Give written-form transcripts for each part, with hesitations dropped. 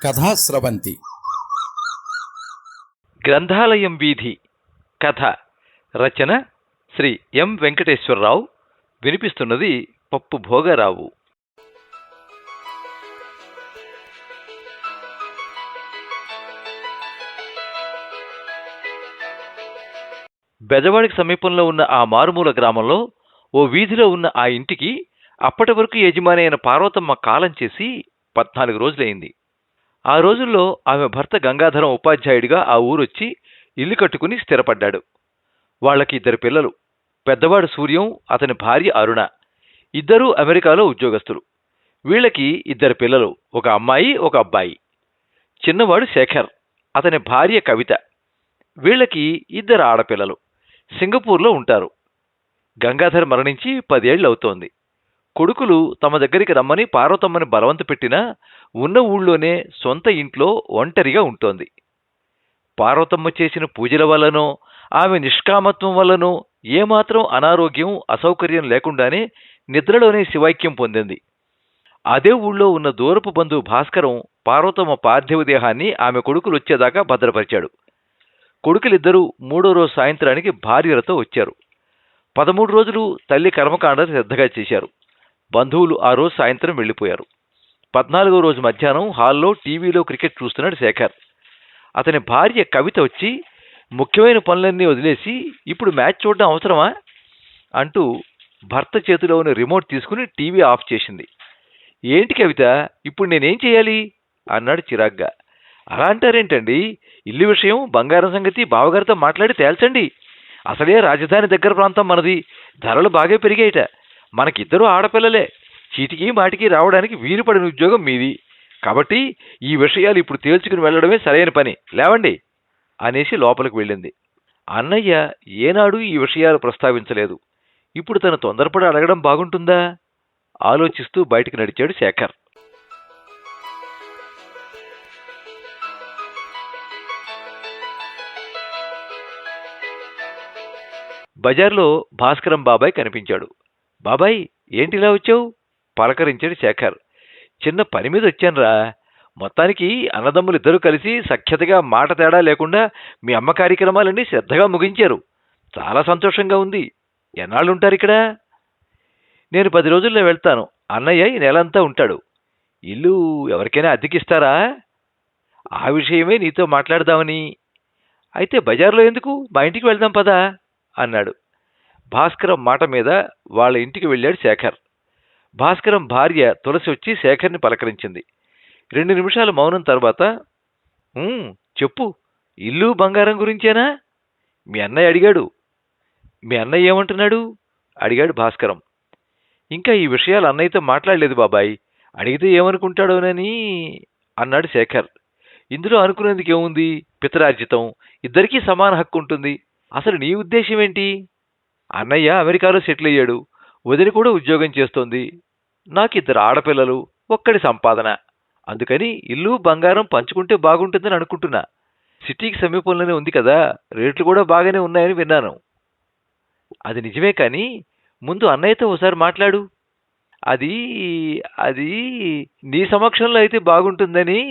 కథాస్రవంతి గ్రంథాలయం వీధి కథ రచన శ్రీ ఎం వెంకటేశ్వరరావు. వినిపిస్తున్నది పప్పు భోగరావు. బెజవాడికి సమీపంలో ఉన్న ఆ మారుమూల గ్రామంలో ఓ వీధిలో ఉన్న ఆ ఇంటికి అప్పటి వరకు యజమాని అయిన పార్వతమ్మ కాలం చేసి 14 రోజులైంది. ఆ రోజుల్లో ఆమె భర్త గంగాధరం ఉపాధ్యాయుడిగా ఆ ఊరొచ్చి ఇల్లు కట్టుకుని స్థిరపడ్డాడు. వాళ్లకి 2 పిల్లలు. పెద్దవాడు సూర్యం, అతని భార్య అరుణ. ఇద్దరూ అమెరికాలో ఉద్యోగస్తులు. వీళ్లకి 2 పిల్లలు, ఒక అమ్మాయి, ఒక అబ్బాయి. చిన్నవాడు శేఖర్, అతని భార్య కవిత. వీళ్లకి 2 ఆడపిల్లలు. సింగపూర్లో ఉంటారు. గంగాధర్ మరణించి 10 ఏళ్లవుతోంది. కొడుకులు తమ దగ్గరికి రమ్మని పార్వతమ్మని బలవంత పెట్టినా ఉన్న ఊళ్ళోనే సొంత ఇంట్లో ఒంటరిగా ఉంటోంది. పార్వతమ్మ చేసిన పూజల వల్లనో ఆమె నిష్కామత్వం వల్లనో ఏమాత్రం అనారోగ్యం, అసౌకర్యం లేకుండానే నిద్రలోనే శివైక్యం పొందింది. అదే ఊళ్ళో ఉన్న దూరపు బంధువు భాస్కరం పార్వతమ్మ పార్థివ దేహాన్ని ఆమె కొడుకులు వచ్చేదాకా భద్రపరిచాడు. కొడుకులిద్దరూ 3వ రోజు సాయంత్రానికి భార్యలతో వచ్చారు. 13 రోజులు తల్లి కర్మకాండ శ్రద్ధగా చేశారు. బంధువులు ఆ రోజు సాయంత్రం వెళ్లిపోయారు. 14వ రోజు మధ్యాహ్నం హాల్లో టీవీలో క్రికెట్ చూస్తున్నాడు శేఖర్. అతని భార్య కవిత వచ్చి ముఖ్యమైన పనులన్నీ వదిలేసి ఇప్పుడు మ్యాచ్ చూడడం అవసరమా అంటూ భర్త చేతిలో ఉన్న రిమోట్ తీసుకుని టీవీ ఆఫ్ చేసింది. ఏంటి కవిత, ఇప్పుడు నేనేం చేయాలి అన్నాడు చిరాగ్గా. అలా అంటారేంటండి? ఇల్లు విషయం, బంగారం సంగతి బావగారితో మాట్లాడి తేల్చండి. అసలే రాజధాని దగ్గర ప్రాంతం మనది. ధరలు బాగా పెరిగాయిట. మనకిద్దరూ ఆడపిల్లలే. చీటికి మాటికి రావడానికి వీలు పడిన ఉద్యోగం మీది. కాబట్టి ఈ విషయాలు ఇప్పుడు తేల్చుకుని వెళ్లడమే సరైన పని. లేవండి అనేసి లోపలికి వెళ్ళింది. అన్నయ్య ఏనాడు ఈ విషయాలు ప్రస్తావించలేదు. ఇప్పుడు తను తొందరపడి అడగడం బాగుంటుందా ఆలోచిస్తూ బయటికి నడిచాడు శేఖర్. బజార్లో భాస్కరం బాబాయ్ కనిపించాడు. బాబాయ్, ఏంటిలా వచ్చావు పలకరించాడు శేఖర్. చిన్న పని మీద వచ్చానురా. మొత్తానికి అన్నదమ్ములిద్దరూ కలిసి సఖ్యతగా మాట తేడా లేకుండా మీ అమ్మ కార్యక్రమాలన్నీ శ్రద్ధగా ముగించారు. చాలా సంతోషంగా ఉంది. ఎన్నాళ్ళుంటారు ఇక్కడ? నేను 10 రోజుల్లో వెళ్తాను. అన్నయ్య ఈ నెలంతా ఉంటాడు. ఇల్లు ఎవరికైనా అద్దెకిస్తారా? ఆ విషయమే నీతో మాట్లాడదామని. అయితే బజార్లో ఎందుకు, మా ఇంటికి వెళ్దాం పదా అన్నాడు. భాస్కరం మాట మీద వాళ్ళ ఇంటికి వెళ్ళాడు శేఖర్. భాస్కరం భార్య తులసి వచ్చి శేఖర్ని పలకరించింది. 2 నిమిషాల మౌనం తర్వాత, చెప్పు, ఇల్లు బంగారం గురించేనా? మీ అన్నయ్య అడిగాడు. మీ అన్నయ్య ఏమంటున్నాడు అడిగాడు భాస్కరం. ఇంకా ఈ విషయాలు అన్నయ్యతో మాట్లాడలేదు బాబాయ్. అడిగితే ఏమనుకుంటాడోనని అన్నాడు శేఖర్. ఇందులో అనుకునేందుకు ఏముంది? పితరార్జితం, ఇద్దరికీ సమాన హక్కు ఉంటుంది. అసలు నీ ఉద్దేశం ఏంటి? అన్నయ్య అమెరికాలో సెటిల్ అయ్యాడు. వదిన కూడా ఉద్యోగం చేస్తోంది. నాకు 2 ఆడపిల్లలు, ఒక్కడి సంపాదన. అందుకని ఇల్లు బంగారం పంచుకుంటే బాగుంటుందని అనుకుంటున్నా. సిటీకి సమీపంలోనే ఉంది కదా, రేట్లు కూడా బాగానే ఉన్నాయని విన్నాను. అది నిజమే, కానీ ముందు అన్నయ్యతో ఒకసారి మాట్లాడు. అది అది నీ సమక్షంలో అయితే బాగుంటుందని.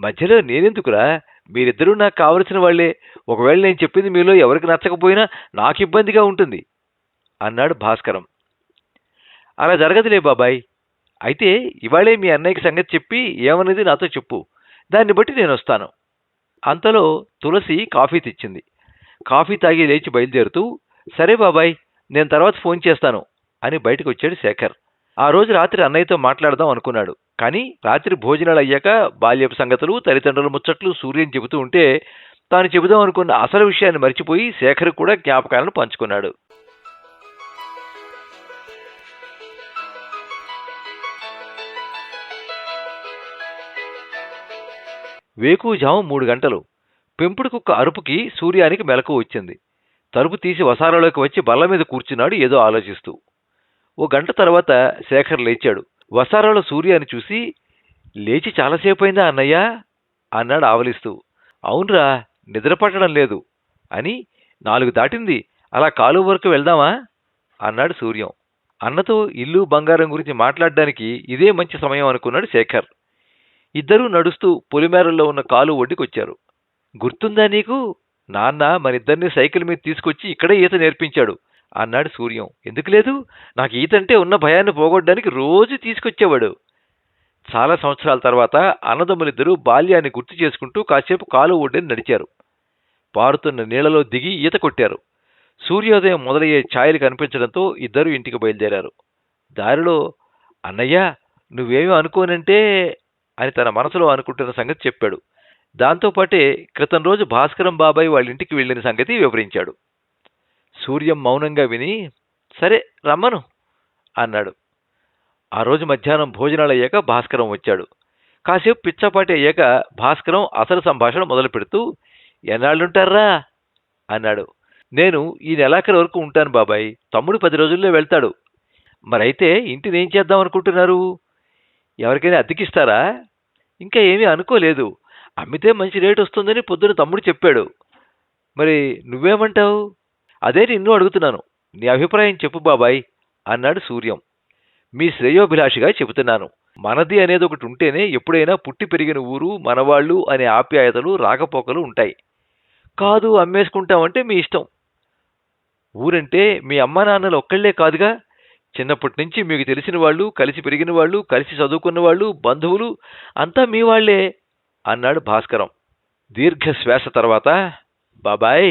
మధ్యలో నేనెందుకురా? మీరిద్దరూ నాకు కావలసిన వాళ్లే. ఒకవేళ నేను చెప్పింది మీలో ఎవరికి నచ్చకపోయినా నాకు ఇబ్బందిగా ఉంటుంది అన్నాడు భాస్కరం. అలా జరగదులే బాబాయ్. అయితే ఇవాళే మీ అన్నయ్యకి సంగతి చెప్పి ఏమన్నది నాతో చెప్పు. దాన్ని బట్టి నేను వస్తాను. అంతలో తులసి కాఫీ తెచ్చింది. కాఫీ తాగి లేచి బయలుదేరుతూ, సరే బాబాయ్, నేను తర్వాత ఫోన్ చేస్తాను అని బయటకు వచ్చాడు శేఖర్. ఆ రోజు రాత్రి అన్నయ్యతో మాట్లాడదాం అనుకున్నాడు. కానీ రాత్రి భోజనాలు అయ్యాక బాల్యపు సంగతులు, తల్లిదండ్రుల ముచ్చట్లు సూర్యం చెబుతూ ఉంటే తాను చెబుదాం అనుకున్న అసలు విషయాన్ని మర్చిపోయి శేఖర్ కూడా జ్ఞాపకాలను పంచుకున్నాడు. వేకువజాము 3 గంటలు. పెంపుడు కుక్క అరుపుకి సూర్యానికి మెలకు వచ్చింది. తలుపు తీసి వసారాలోకి వచ్చి బల్ల మీద కూర్చున్నాడు ఏదో ఆలోచిస్తూ. ఓ గంట తర్వాత శేఖర్ లేచాడు. వసారాలో సూర్యాన్ని చూసి, లేచి చాలాసేపైందా అన్నయ్య అన్నాడు ఆవలిస్తూ. అవునరా, నిద్ర పట్టడం లేదు అని. 4 దాటింది, అలా కాలువ వరకు వెళ్దామా అన్నాడు సూర్యం. అన్నతో ఇల్లు బంగారం గురించి మాట్లాడడానికి ఇదే మంచి సమయం అనుకున్నాడు శేఖర్. ఇద్దరూ నడుస్తూ పొలిమేరల్లో ఉన్న కాలు ఒడ్డుకొచ్చారు. గుర్తుందా నీకు? నాన్న మనిద్దరినీ సైకిల్ మీద తీసుకొచ్చి ఇక్కడే ఈత నేర్పించాడు అన్నాడు సూర్యం. ఎందుకు లేదు? నాకు ఈతంటే ఉన్న భయాన్ని పోగొట్టడానికి రోజు తీసుకొచ్చేవాడు. చాలా సంవత్సరాల తర్వాత అన్నదమ్ములిద్దరూ బాల్యాన్ని గుర్తు చేసుకుంటూ కాసేపు కాలు ఒడ్డుని నడిచారు. పారుతున్న నీళ్లలో దిగి ఈత కొట్టారు. సూర్యోదయం మొదలయ్యే ఛాయలు కనిపించడంతో ఇద్దరూ ఇంటికి బయలుదేరారు. దారిలో అన్నయ్య నువ్వేమీ అనుకోనంటే అని తన మనసులో అనుకుంటున్న సంగతి చెప్పాడు. దాంతోపాటే క్రితం రోజు భాస్కరం బాబాయ్ వాళ్ళ ఇంటికి వెళ్ళిన సంగతి వివరించాడు. సూర్యం మౌనంగా విని సరే రమ్మను అన్నాడు. ఆ రోజు మధ్యాహ్నం భోజనాలయ్యాక భాస్కరం వచ్చాడు. కాసేపు పిచ్చపాటి అయ్యాక భాస్కరం అసలు సంభాషణ మొదలు పెడుతూ ఎన్నాళ్ళుంటారా అన్నాడు. నేను ఈ నెలాఖరు వరకు ఉంటాను బాబాయ్, తమ్ముడు 10 రోజుల్లో వెళ్తాడు. మరైతే ఇంటిని ఏం చేద్దాం అనుకుంటున్నారు? ఎవరికైనా అద్దెకిస్తారా? ఇంకా ఏమీ అనుకోలేదు. అమ్మితే మంచి రేటు వస్తుందని పొద్దున తమ్ముడు చెప్పాడు. మరి నువ్వేమంటావు? అదే నిన్ను అడుగుతున్నాను. నీ అభిప్రాయం చెప్పు బాబాయ్ అన్నాడు సూర్యం. మీ శ్రేయోభిలాషిగా చెబుతున్నాను. మనది అనేది ఒకటి ఉంటేనే ఎప్పుడైనా పుట్టి పెరిగిన ఊరు, మనవాళ్ళు అనే ఆప్యాయతలు రాకపోకలు ఉంటాయి. కాదు అమ్మేసుకుంటామంటే మీ ఇష్టం. ఊరంటే మీ అమ్మా నాన్నలు ఒక్కళ్లే కాదుగా, చిన్నప్పటి నుంచి మీకు తెలిసిన వాళ్ళు, కలిసి పెరిగిన వాళ్ళు, కలిసి చదువుకున్న వాళ్ళు, బంధువులు అంతా మీ వాళ్లే అన్నాడు భాస్కరం. దీర్ఘశ్వాస తర్వాత బాబాయ్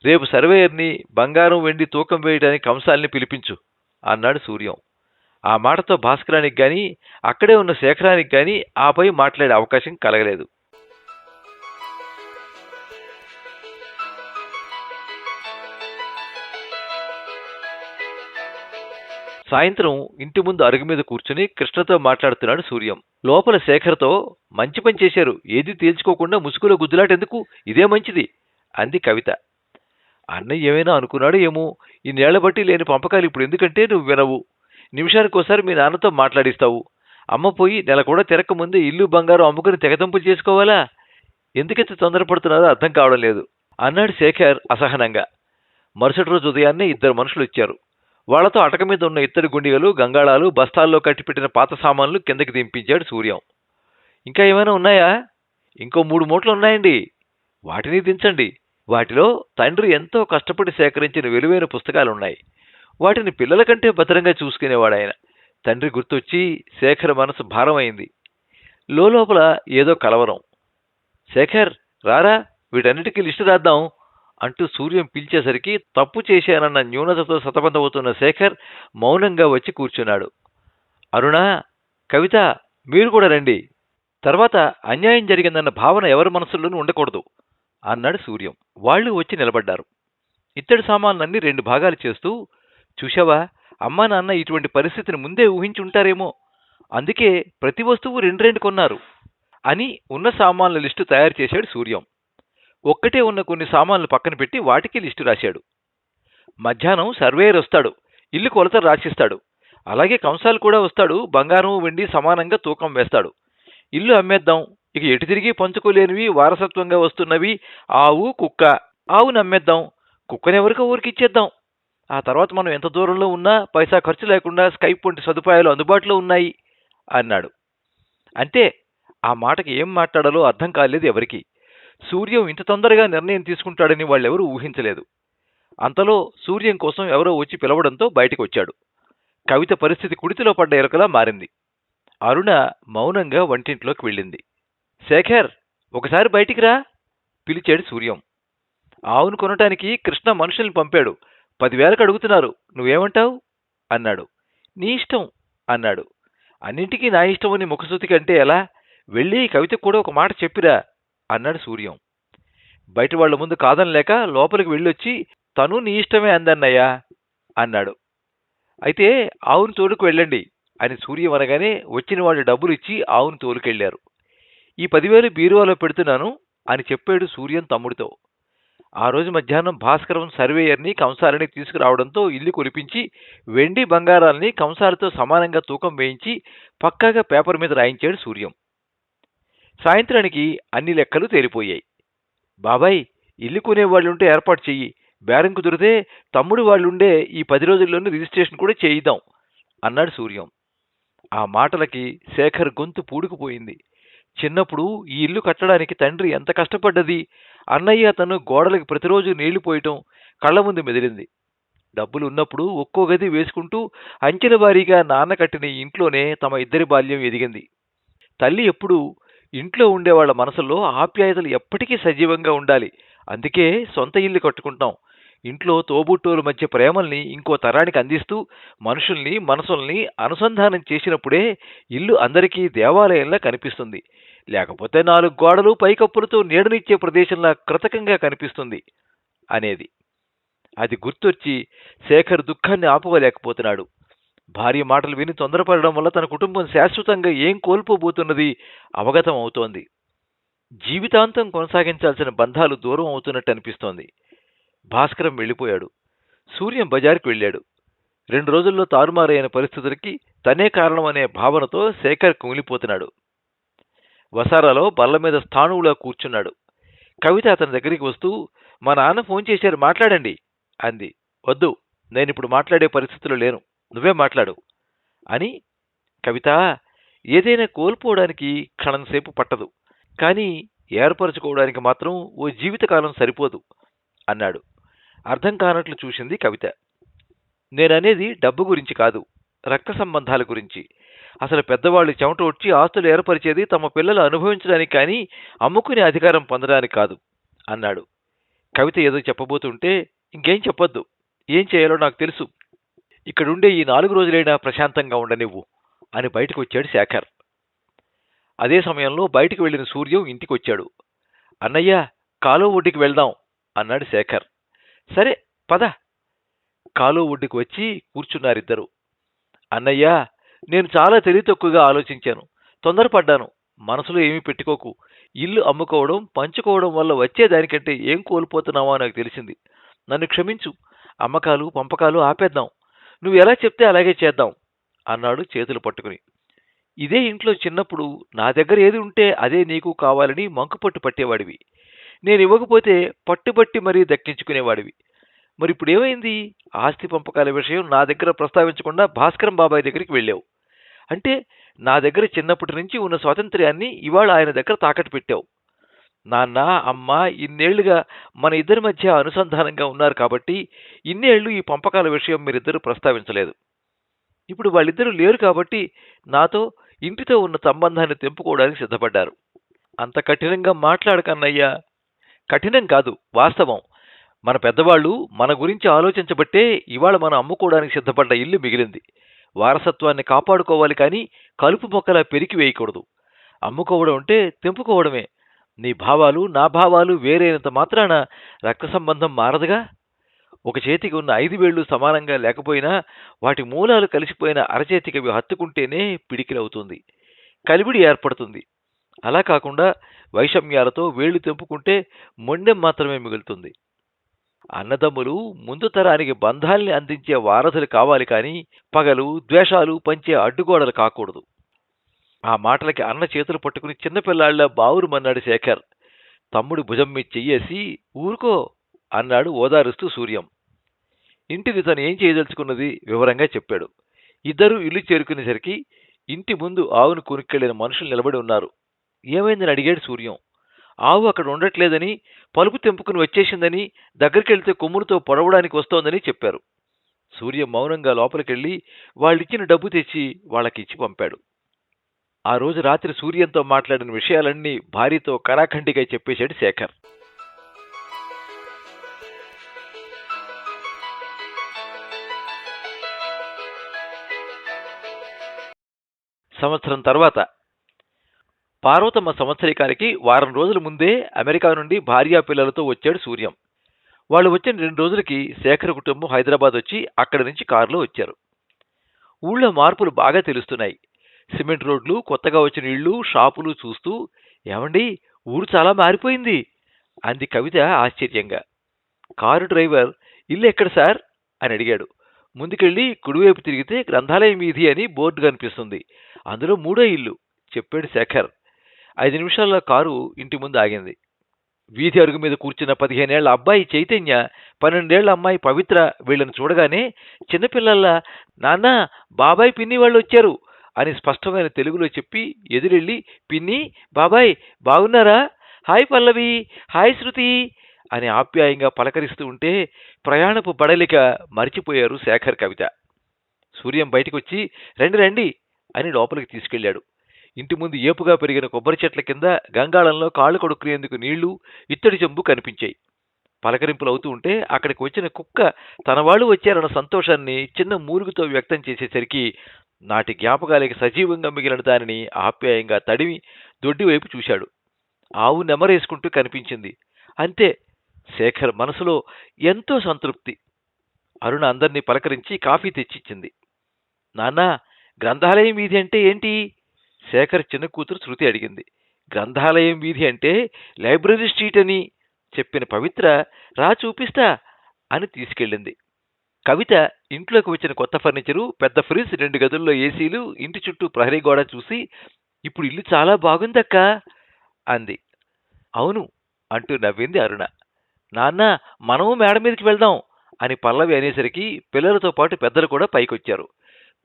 రేపు సర్వేయర్ని బంగారం వెండి తూకం వేయడానికి కంసాల్ని పిలిపించు అన్నాడు సూర్యం. ఆ మాటతో భాస్కరానికి గాని అక్కడే ఉన్న శేఖరానికి గాని ఆపై మాట్లాడే అవకాశం కలగలేదు. సాయంత్రం ఇంటి ముందు అరుగు మీద కూర్చుని కృష్ణతో మాట్లాడుతున్నాడు సూర్యం. లోపల శేఖర్తో మంచి పని చేశారు, ఏది తేల్చుకోకుండా ముసుగులో గుద్దులాటెందుకు, ఇదే మంచిది అంది కవిత. అన్నయ్య ఏమైనా అనుకున్నాడు ఏమో, ఇన్నేళ్ల బట్టి లేని పంపకాలు ఇప్పుడు ఎందుకంటే నువ్వు వినవు. నిమిషానికోసారి మీ నాన్నతో మాట్లాడిస్తావు. అమ్మ పోయి నెల కూడా తిరక్కముందే ఇల్లు బంగారం అమ్ముకుని తెగతంపులు చేసుకోవాలా? ఎందుకెంత తొందరపడుతున్నారో అర్థం కావడం లేదు అన్నాడు శేఖర్ అసహనంగా. మరుసటి రోజు ఉదయాన్నే ఇద్దరు మనుషులు వచ్చారు. వాళ్లతో అటక మీద ఉన్న ఇత్తడి గుండిగలు, గంగాళాలు, బస్తాల్లో కట్టిపెట్టిన పాత సామాన్లు కిందకి దింపించాడు సూర్యం. ఇంకా ఏమైనా ఉన్నాయా? ఇంకో 3 మూటలు ఉన్నాయండి, వాటిని దించండి. వాటిలో తండ్రి ఎంతో కష్టపడి సేకరించిన విలువైన పుస్తకాలున్నాయి. వాటిని పిల్లల కంటే భద్రంగా చూసుకునేవాడాయన. తండ్రి గుర్తొచ్చి శేఖర్ మనసు భారమైంది. లోపల ఏదో కలవరం. శేఖర్ రారా, వీటన్నిటికీ లిస్టు రాద్దాం అంటూ సూర్యం పిలిచేసరికి తప్పు చేశానన్న న్యూనతతో సతమతమవుతున్న శేఖర్ మౌనంగా వచ్చి కూర్చున్నాడు. అరుణ, కవిత మీరు కూడా రండి. తర్వాత అన్యాయం జరిగిందన్న భావన ఎవరి మనసుల్లోనూ ఉండకూడదు అన్నాడు సూర్యం. వాళ్ళు వచ్చి నిలబడ్డారు. ఇత్తడి సామాన్లన్నీ 2 భాగాలు చేస్తూ, చూశావా, అమ్మా నాన్న ఇటువంటి పరిస్థితిని ముందే ఊహించి ఉంటారేమో, అందుకే ప్రతి వస్తువు 2 కొన్నారు అని ఉన్న సామాన్ల లిస్టు తయారు చేశాడు సూర్యం. ఒక్కటే ఉన్న కొన్ని సామాన్లు పక్కన పెట్టి వాటికి లిస్టు రాశాడు. మధ్యాహ్నం సర్వేయర్ వస్తాడు, ఇల్లు కొలతలు రాసిస్తాడు. అలాగే కంసాలు కూడా వస్తాడు, బంగారం వెండి సమానంగా తూకం వేస్తాడు. ఇల్లు అమ్మేద్దాం. ఇక ఎటు తిరిగి పంచుకోలేనివి వారసత్వంగా వస్తున్నవి ఆవు, కుక్క. ఆవును అమ్మేద్దాం, కుక్కనెవరికో ఊరికి ఇచ్చేద్దాం. ఆ తర్వాత మనం ఎంత దూరంలో ఉన్నా పైసా ఖర్చు లేకుండా స్కైప్ వంటి సదుపాయాలు అందుబాటులో ఉన్నాయి అన్నాడు. అంటే ఆ మాటకి ఏం మాట్లాడాలో అర్థం కాలేదు ఎవరికి. సూర్యం ఇంత తొందరగా నిర్ణయం తీసుకుంటాడని వాళ్ళెవరూ ఊహించలేదు. అంతలో సూర్యం కోసం ఎవరో వచ్చి పిలవడంతో బయటికి వచ్చాడు. కవిత పరిస్థితి కుడితిలో పడ్డ ఎలుకలా మారింది. అరుణ మౌనంగా వంటింట్లోకి వెళ్ళింది. శేఖర్, ఒకసారి బయటికి రా పిలిచాడు సూర్యం. ఆవును కొనటానికి కృష్ణ మనుషుల్ని పంపాడు. 10,000కు అడుగుతున్నారు, నువ్వేమంటావు అన్నాడు. నీ ఇష్టం అన్నాడు. అన్నింటికీ నా ఇష్టమని ముఖశృతికి అంటే ఎలా? వెళ్ళి కవితకు కూడా ఒక మాట చెప్పిరా అన్నాడు సూర్యం. బయట వాళ్ల ముందు కాదనలేక లోపలికి వెళ్ళొచ్చి తను నీ ఇష్టమే అందన్నయ్యా అన్నాడు. అయితే ఆవును తోలుకు వెళ్ళండి అని సూర్యం అనగానే వచ్చిన వాళ్ళు డబ్బులు ఇచ్చి ఆవును తోలుకెళ్లారు. ఈ 10,000 బీరువాలో పెడుతున్నాను అని చెప్పాడు సూర్యం తమ్ముడితో. ఆ రోజు మధ్యాహ్నం భాస్కరం సర్వేయర్ని కంసాలని తీసుకురావడంతో ఇల్లు కొలిపించి వెండి బంగారాల్ని కంసాలతో సమానంగా తూకం వేయించి పక్కాగా పేపర్ మీద రాయించాడు సూర్యం. సాయంత్రానికి అన్ని లెక్కలు తేలిపోయాయి. బాబాయ్, ఇల్లు కొనేవాళ్లుంటే ఏర్పాటు చెయ్యి, బేరం కుదిరితే తమ్ముడు వాళ్ళుండే ఈ 10 రోజుల్లోనే రిజిస్ట్రేషన్ కూడా చేయిద్దాం అన్నాడు సూర్యం. ఆ మాటలకి శేఖర్ గొంతు పూడుకుపోయింది. చిన్నప్పుడు ఈ ఇల్లు కట్టడానికి తండ్రి ఎంత కష్టపడ్డది, అన్నయ్య తను గోడలకి ప్రతిరోజు నీళ్లు పోయటం కళ్ల ముందు మెదిలింది. డబ్బులు ఉన్నప్పుడు ఒక్కో గది వేసుకుంటూ అంచెల వారీగా నాన్న కట్టిన ఈ ఇంట్లోనే తమ ఇద్దరి బాల్యం ఎదిగింది. తల్లి ఎప్పుడూ ఇంట్లో ఉండేవాళ్ల మనసుల్లో ఆప్యాయతలు ఎప్పటికీ సజీవంగా ఉండాలి, అందుకే సొంత ఇల్లు కట్టుకుంటాం. ఇంట్లో తోబుట్టువుల మధ్య ప్రేమల్ని ఇంకో తరానికి అందిస్తూ మనుషుల్ని మనసుల్ని అనుసంధానం చేసినప్పుడే ఇల్లు అందరికీ దేవాలయంలా కనిపిస్తుంది. లేకపోతే 4 గోడలు పైకప్పులతో నీడనిచ్చే ప్రదేశంలా కృతకంగా కనిపిస్తుంది అనేది. అది గుర్తొచ్చి శేఖర్ దుఃఖాన్ని ఆపుకోలేకపోతున్నాడు. భార్య మాటలు విని తొందరపడడం వల్ల తన కుటుంబం శాశ్వతంగా ఏం కోల్పోబోతున్నది అవగతం అవుతోంది. జీవితాంతం కొనసాగించాల్సిన బంధాలు దూరం అవుతున్నట్టు అనిపిస్తోంది. భాస్కరం వెళ్ళిపోయాడు. సూర్యం బజారుకు వెళ్ళాడు. 2 రోజుల్లో తారుమారైన పరిస్థితులకి తనే కారణమనే భావనతో శేఖర్ కుమిలిపోతున్నాడు. వసారాలో బల్ల మీద స్థాణువులా కూర్చున్నాడు. కవిత అతని దగ్గరికి వస్తూ, మా నాన్న ఫోన్ చేశారు, మాట్లాడండి అంది. వద్దు, నేనిప్పుడు మాట్లాడే పరిస్థితిలో లేను, నువ్వే మాట్లాడు అని. కవిత, ఏదైనా కోల్పోవడానికి క్షణంసేపు పట్టదు, కానీ ఏర్పరచుకోవడానికి మాత్రం ఓ జీవితకాలం సరిపోదు అన్నాడు. అర్థం కానట్లు చూసింది కవిత. నేననేది డబ్బు గురించి కాదు, రక్త సంబంధాల గురించి. అసలు పెద్దవాళ్ళు చెమట వచ్చి ఆస్తులు ఏర్పరిచేది తమ పిల్లలు అనుభవించడానికి కానీ అమ్ముకునే అధికారం పొందడానికి కాదు అన్నాడు. కవిత ఏదో చెప్పబోతుంటే, ఇంకేం చెప్పొద్దు, ఏం చేయాలో నాకు తెలుసు, ఇక్కడుండే ఈ 4 రోజులైనా ప్రశాంతంగా ఉండనివ్వు అని బయటకు వచ్చాడు శేఖర్. అదే సమయంలో బయటికి వెళ్లిన సూర్యం ఇంటికొచ్చాడు. అన్నయ్య, కాలువ ఒడ్డుకి వెళ్దాం అన్నాడు శేఖర్. సరే పద. కాలువ ఒడ్డుకు వచ్చి కూర్చున్నారిద్దరు. అన్నయ్య, నేను చాలా తెలివితక్కువగా ఆలోచించాను, తొందరపడ్డాను, మనసులో ఏమీ పెట్టుకోకు. ఇల్లు అమ్ముకోవడం పంచుకోవడం వల్ల వచ్చేదానికంటే ఏం కోల్పోతున్నావో నాకు తెలిసింది, నన్ను క్షమించు. అమ్మకాలు పంపకాలు ఆపేద్దాం, నువ్వు ఎలా చెప్తే అలాగే చేద్దాం అన్నాడు చేతులు పట్టుకుని. ఇదే ఇంట్లో చిన్నప్పుడు నా దగ్గర ఏది ఉంటే అదే నీకు కావాలని మంకుపట్టు పట్టేవాడివి, నేను ఇవ్వకపోతే పట్టుబట్టి మరీ దక్కించుకునేవాడివి. మరి ఇప్పుడేమైంది? ఆస్తి పంపకాల విషయం నా దగ్గర ప్రస్తావించకుండా భాస్కరం బాబాయ్ దగ్గరికి వెళ్ళావు. అంటే నా దగ్గర చిన్నప్పటి నుంచి ఉన్న స్వాతంత్ర్యాన్ని ఇవాళ ఆయన దగ్గర తాకట్టు పెట్టావు. నాన్న, అమ్మ ఇన్నేళ్లుగా మన ఇద్దరి మధ్య అనుసంధానంగా ఉన్నారు కాబట్టి ఇన్నేళ్లు ఈ పంపకాల విషయం మీరిద్దరూ ప్రస్తావించలేదు. ఇప్పుడు వాళ్ళిద్దరూ లేరు కాబట్టి నాతో ఇంటితో ఉన్న సంబంధాన్ని తెంపుకోవడానికి సిద్ధపడ్డారు. అంత కఠినంగా మాట్లాడకన్నయ్యా. కఠినం కాదు, వాస్తవం. మన పెద్దవాళ్ళు మన గురించి ఆలోచించబట్టే ఇవాళ మనం అమ్ముకోవడానికి సిద్ధపడ్డ ఇల్లు మిగిలింది. వారసత్వాన్ని కాపాడుకోవాలి కానీ కలుపు మొక్కలా పెరికి వేయకూడదు. అమ్ముకోవడం అంటే తెంపుకోవడమే. నీ భావాలు నా భావాలు వేరైనంత మాత్రాన రక్త సంబంధం మారదుగా. ఒక చేతికి ఉన్న 5 వేళ్లు సమానంగా లేకపోయినా వాటి మూలాలు కలిసిపోయిన అరచేతికి అవి హత్తుకుంటేనే పిడికిలవుతుంది, కలివిడి ఏర్పడుతుంది. అలా కాకుండా వైషమ్యాలతో వేళ్లు తెంపుకుంటే మొండెం మాత్రమే మిగులుతుంది. అన్నదమ్ములు ముందు తరానికి బంధాల్ని అందించే వారసులు కావాలి కానీ పగలు ద్వేషాలు పంచే అడ్డుగోడలు కాకూడదు. ఆ మాటలకి అన్న చేతులు పట్టుకుని చిన్నపిల్లాళ్ల బావురుమన్నాడు శేఖర్. తమ్ముడి భుజం మీద చెయ్యేసి ఊరుకో అన్నాడు ఓదారుస్తూ సూర్యం. ఇంటిని తను ఏం చేయదలుచుకున్నది వివరంగా చెప్పాడు. ఇద్దరూ ఇల్లు చేరుకునేసరికి ఇంటి ముందు ఆవును కొనుక్కెళ్లిన మనుషులు నిలబడి ఉన్నారు. ఏమైందని అడిగాడు సూర్యం. ఆవు అక్కడ ఉండట్లేదని, పలుపు తెంపుకుని వచ్చేసిందని, దగ్గరికెళ్తే కొమ్ములతో పొడవడానికి వస్తోందని చెప్పారు. సూర్యం మౌనంగా లోపలికెళ్లి వాళ్ళిచ్చిన డబ్బు తెచ్చి వాళ్ళకిచ్చి పంపాడు. ఆ రోజు రాత్రి సూర్యంతో మాట్లాడిన విషయాలన్నీ భార్యతో కరాఖండిగా చెప్పేశాడు శేఖర్. సంవత్సరం తర్వాత పార్వతమ్మ సంవత్సరీకానికి వారం రోజుల ముందే అమెరికా నుండి భార్యా పిల్లలతో వచ్చాడు సూర్యం. వాళ్ళు వచ్చిన 2 రోజులకి శేఖర్ కుటుంబం హైదరాబాద్ వచ్చి అక్కడి నుంచి కారులో వచ్చారు. ఊళ్ళో మార్పులు బాగా తెలుస్తున్నాయి. సిమెంట్ రోడ్లు, కొత్తగా వచ్చిన ఇళ్ళు, షాపులు చూస్తూ, ఏమండి ఊరు చాలా మారిపోయింది అంది కవిత ఆశ్చర్యంగా. కారు డ్రైవర్, ఇల్లు ఎక్కడ సార్ అని అడిగాడు. ముందుకెళ్ళి కుడివైపు తిరిగితే గ్రంథాలయం వీధి అని బోర్డు కనిపిస్తుంది, అందులో 3వ ఇల్లు చెప్పాడు శేఖర్. 5 నిమిషాల్లో కారు ఇంటి ముందు ఆగింది. వీధి అరుగు మీద కూర్చున్న 15 ఏళ్ల అబ్బాయి చైతన్య, 12 ఏళ్ల అమ్మాయి పవిత్ర వీళ్ళని చూడగానే చిన్నపిల్లల్లా, నాన్న బాబాయ్ పిన్ని వాళ్ళు వచ్చారు అని స్పష్టమైన తెలుగులో చెప్పి ఎదురెళ్ళి, పిన్ని, బాబాయ్ బాగున్నారా? హాయ్ పల్లవి, హాయ్ శృతి అని ఆప్యాయంగా పలకరిస్తూ ఉంటే ప్రయాణపు బడలిక మరిచిపోయారు శేఖర్, కవిత. సూర్యం బయటికొచ్చి రండి రండి అని లోపలికి తీసుకెళ్లాడు. ఇంటి ముందు ఏపుగా పెరిగిన కొబ్బరి చెట్ల కింద గంగాళంలో కాళ్ళు కడుక్కునేందుకు నీళ్లు, ఇత్తడి చెంబు కనిపించాయి. పలకరింపులు అవుతూ ఉంటే అక్కడికి వచ్చిన కుక్క తన వాళ్ళు వచ్చారన్న సంతోషాన్ని చిన్న మూలుగుతో వ్యక్తం చేసేసరికి నాటి జ్ఞాపకాలకి సజీవంగా మిగిలిన దానిని ఆప్యాయంగా తడిమి దొడ్డి వైపు చూశాడు. ఆవు నెమరేసుకుంటూ కనిపించింది. అంతే, శేఖర్ మనసులో ఎంతో సంతృప్తి. అరుణ అందర్నీ పలకరించి కాఫీ తెచ్చిచ్చింది. నాన్నా, గ్రంథాలయం వీధి అంటే ఏంటి? శేఖర్ చిన్న కూతురు శృతి అడిగింది. గ్రంథాలయం వీధి అంటే లైబ్రరీ స్ట్రీట్ అని చెప్పిన పవిత్ర రా చూపిస్తా అని తీసుకెళ్ళింది. కవిత ఇంట్లోకి వచ్చిన కొత్త ఫర్నిచరు, పెద్ద ఫ్రిడ్జ్, 2 గదుల్లో ఏసీలు, ఇంటి చుట్టూ ప్రహరీ గోడ చూసి ఇప్పుడు ఇల్లు చాలా బాగుందక్కా అంది. అవును అంటూ నవ్వింది అరుణ. నాన్న, మనము మేడ మీదకి వెళ్దాం అని పల్లవి అనేసరికి పిల్లలతో పాటు పెద్దలు కూడా పైకొచ్చారు.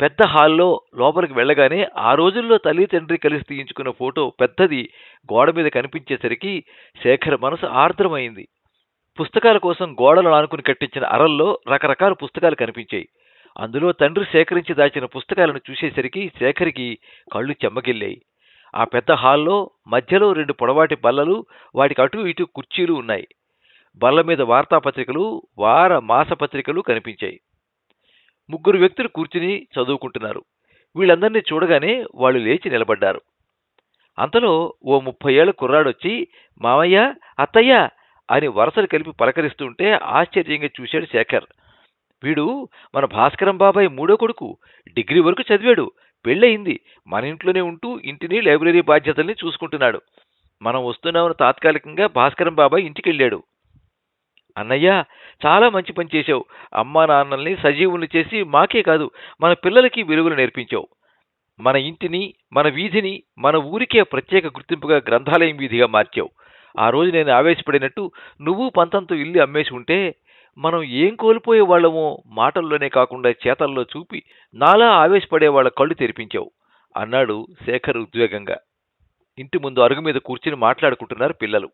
పెద్ద హాల్లో లోపలికి వెళ్ళగానే ఆ రోజుల్లో తల్లి తండ్రి కలిసి తీయించుకున్న ఫోటో పెద్దది గోడ మీద కనిపించేసరికి శేఖర్ మనసు ఆర్ద్రమైంది. పుస్తకాల కోసం గోడలు ఆనుకుని కట్టించిన అరల్లో రకరకాల పుస్తకాలు కనిపించాయి. అందులో తండ్రి సేకరించి దాచిన పుస్తకాలను చూసేసరికి శేఖర్కి కళ్ళు చెమ్మగిల్లాయి. ఆ పెద్ద హాల్లో మధ్యలో 2 పొడవాటి బల్లలు, వాటికి అటు ఇటు కుర్చీలు ఉన్నాయి. బల్ల మీద వార్తాపత్రికలు, వార మాసపత్రికలు కనిపించాయి. 3 వ్యక్తులు కూర్చుని చదువుకుంటున్నారు. వీళ్ళందరినీ చూడగానే వాళ్ళు లేచి నిలబడ్డారు. అంతలో ఓ 30 ఏళ్ల కుర్రాడొచ్చి మామయ్య, అత్తయ్య అని వరసలు కలిపి పలకరిస్తుంటే ఆశ్చర్యంగా చూశాడు శేఖర్. వీడు మన భాస్కరం బాబాయ్ 3వ కొడుకు. డిగ్రీ వరకు చదివాడు, పెళ్ళయింది, మన ఇంట్లోనే ఉంటూ ఇంటిని, లైబ్రరీ బాధ్యతల్ని చూసుకుంటున్నాడు. మనం వస్తున్నామని తాత్కాలికంగా భాస్కరం బాబాయ్ ఇంటికెళ్ళాడు. అన్నయ్య, చాలా మంచి పని చేశావు. అమ్మా నాన్నల్ని సజీవుల్ని చేసి మాకే కాదు మన పిల్లలకి విలువలు నేర్పించావు. మన ఇంటిని, మన వీధిని, మన ఊరికే ప్రత్యేక గుర్తింపుగా గ్రంథాలయం వీధిగా మార్చావు. ఆ రోజు నేను ఆవేశపడినట్టు నువ్వు పంతంతో ఇల్లు అమ్మేసి ఉంటే మనం ఏం కోల్పోయేవాళ్లమో మాటల్లోనే కాకుండా చేతల్లో చూపి నాలా ఆవేశపడేవాళ్ల కళ్ళు తెరిపించావు అన్నాడు శేఖర్ ఉద్వేగంగా. ఇంటి ముందు అరుగు మీద కూర్చుని మాట్లాడుకుంటున్నారు పిల్లలు.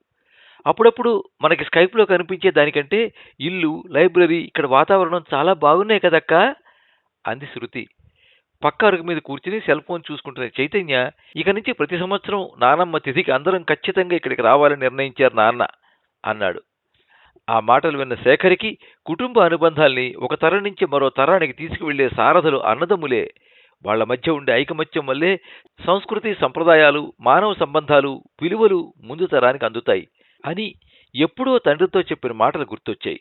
అప్పుడప్పుడు మనకి స్కైప్లో కనిపించే దానికంటే ఇల్లు, లైబ్రరీ, ఇక్కడ వాతావరణం చాలా బాగున్నాయి కదక్కా అంది శృతి. పక్క అరుగు మీద కూర్చుని సెల్ ఫోన్ చూసుకుంటున్న చైతన్య, ఇక నుంచి ప్రతి సంవత్సరం నానమ్మ తిథికి అందరం ఖచ్చితంగా ఇక్కడికి రావాలని నిర్ణయించారు నాన్న అన్నాడు. ఆ మాటలు విన్న శేఖర్కి కుటుంబ అనుబంధాల్ని ఒక తరం నుంచి మరో తరానికి తీసుకువెళ్లే సారథులు అన్నదమ్ములే. వాళ్ల మధ్య ఉండే ఐకమత్యం వల్లే సంస్కృతి, సంప్రదాయాలు, మానవ సంబంధాలు, విలువలు ముందు తరానికి అందుతాయి అని ఎప్పుడో తండ్రితో చెప్పిన మాటలు గుర్తొచ్చాయి.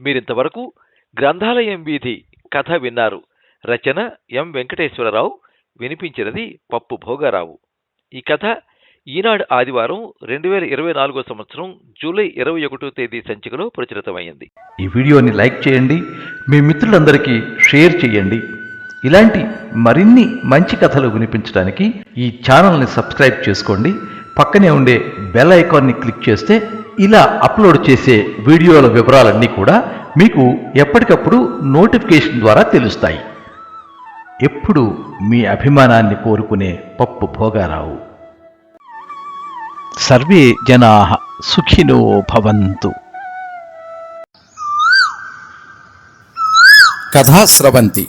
మీరింతవరకు గ్రంథాలయం వీధి కథ విన్నారు. రచన ఎం వెంకటేశ్వరరావు, వినిపించినది పప్పు భోగారావు. ఈ కథ ఈనాడు ఆదివారం 2024 సంవత్సరం జూలై 21వ తేదీ సంచికలో ప్రచురితమైంది. ఈ వీడియోని లైక్ చేయండి, మీ మిత్రులందరికీ షేర్ చేయండి. ఇలాంటి మరిన్ని మంచి కథలు వినిపించడానికి ఈ ఛానల్ని సబ్స్క్రైబ్ చేసుకోండి. పక్కనే ఉండే బెల్ ఐకాన్ని క్లిక్ చేస్తే ఇలా అప్లోడ్ చేసే వీడియోల వివరాలన్నీ కూడా మీకు ఎప్పటికప్పుడు నోటిఫికేషన్ ద్వారా తెలుస్తాయి. ఎప్పుడు మీ అభిమానాన్ని కోరుకునే పప్పు భోగారావు. సర్వే జనాః సుఖినో భవంతు. కథా స్రవంతి